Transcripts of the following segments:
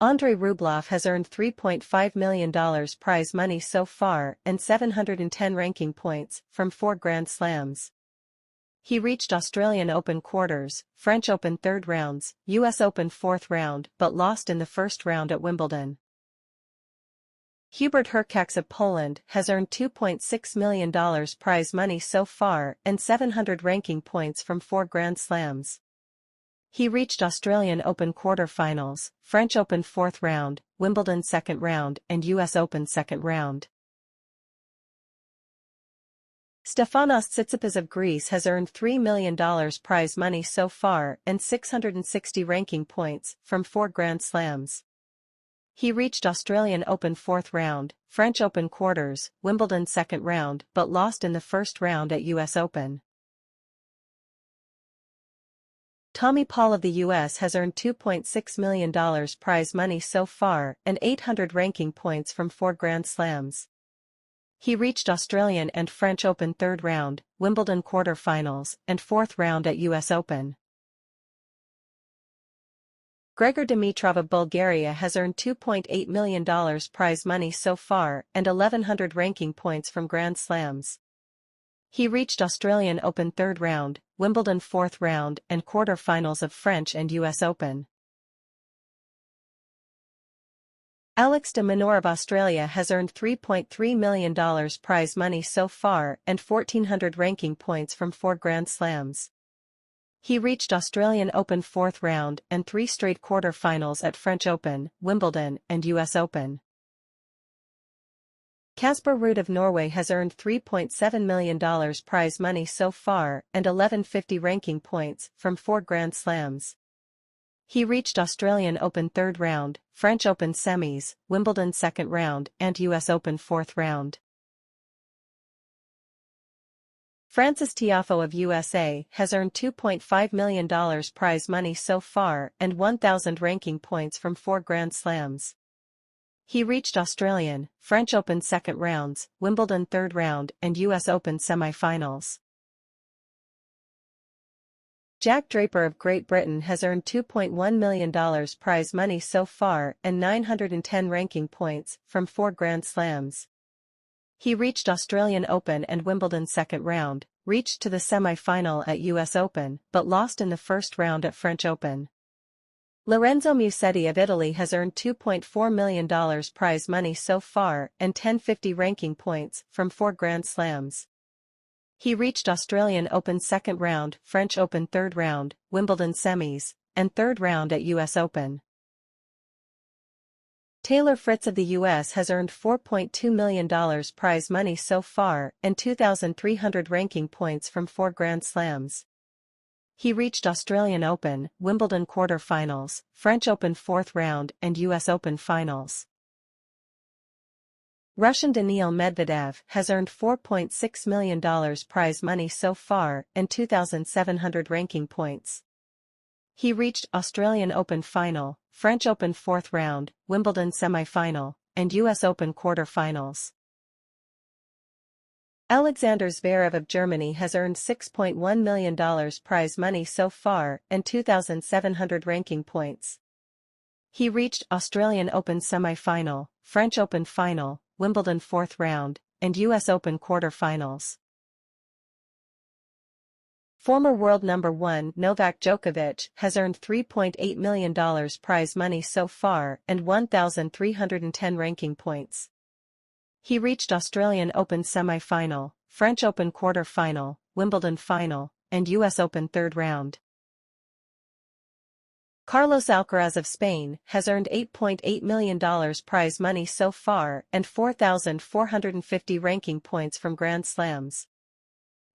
Andrey Rublev has earned $3.5 million prize money so far and 710 ranking points from 4 Grand Slams. He reached Australian Open quarters, French Open third rounds, US Open fourth round but lost in the first round at Wimbledon. Hubert Hurkacz of Poland has earned $2.6 million prize money so far and 700 ranking points from 4 Grand Slams. He reached Australian Open Quarter Finals, French Open fourth round, Wimbledon second round and US Open second round. Stefanos Tsitsipas of Greece has earned $3 million prize money so far and 660 ranking points from 4 Grand Slams. He reached Australian Open fourth round, French Open quarters, Wimbledon second round but lost in the first round at US Open. Tommy Paul of the US has earned $2.6 million prize money so far and 800 ranking points from 4 Grand Slams. He reached Australian and French Open third round, Wimbledon Quarter Finals and fourth round at US Open. Gregor Dimitrov of Bulgaria has earned $2.8 million prize money so far and 1100 ranking points from Grand Slams. He reached Australian Open third round, Wimbledon fourth round and quarter finals of French and US Open. Alex de Minaur of Australia has earned $3.3 million prize money so far and 1400 ranking points from 4 Grand Slams. He reached Australian Open fourth round and 3 straight quarter finals at French Open, Wimbledon and US Open. Casper Ruud of Norway has earned $3.7 million prize money so far and 1150 ranking points from 4 Grand Slams. He reached Australian Open third round, French Open semis, Wimbledon second round and US Open fourth round. Frances Tiafoe of USA has earned $2.5 million prize money so far and 1,000 ranking points from 4 Grand Slams. He reached Australian, French Open second rounds, Wimbledon third round and US Open semi-finals. Jack Draper of Great Britain has earned $2.1 million prize money so far and 910 ranking points from 4 Grand Slams. He reached Australian Open and Wimbledon second round, reached to the semi-final at US Open but lost in the first round at French Open. Lorenzo Muschietti of Italy has earned $2.4 million prize money so far and 1050 ranking points from 4 Grand Slams. He reached Australian Open second round, French Open third round, Wimbledon semis, and third round at US Open. Taylor Fritz of the US has earned $4.2 million prize money so far and 2,300 ranking points from 4 Grand Slams. He reached Australian Open, Wimbledon Quarter Finals, French Open fourth round and US Open finals. Russian Daniil Medvedev has earned $4.6 million prize money so far and 2,700 ranking points. He reached Australian Open final, French Open fourth round, Wimbledon semi-final, and US Open quarter finals. Alexander Zverev of Germany has earned $6.1 million prize money so far and 2,700 ranking points. He reached Australian Open semi-final, French Open final, Wimbledon fourth round, and US Open quarter finals. Former world number 1 Novak Djokovic has earned $3.8 million prize money so far and 1,310 ranking points. He reached Australian Open semi-final, French Open quarter final, Wimbledon final, and US Open third round. Carlos Alcaraz of Spain has earned $8.8 million prize money so far and 4,450 ranking points from Grand Slams.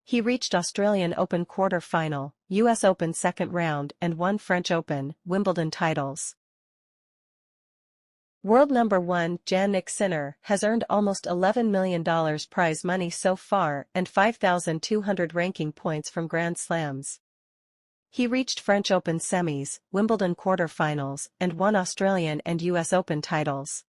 He reached Australian Open quarter final, US Open second round and won French Open, Wimbledon titles. World number 1 Jannik Sinner has earned almost $11 million prize money so far and 5,200 ranking points from Grand Slams. He reached French Open semis, Wimbledon quarter finals and won Australian and US Open titles.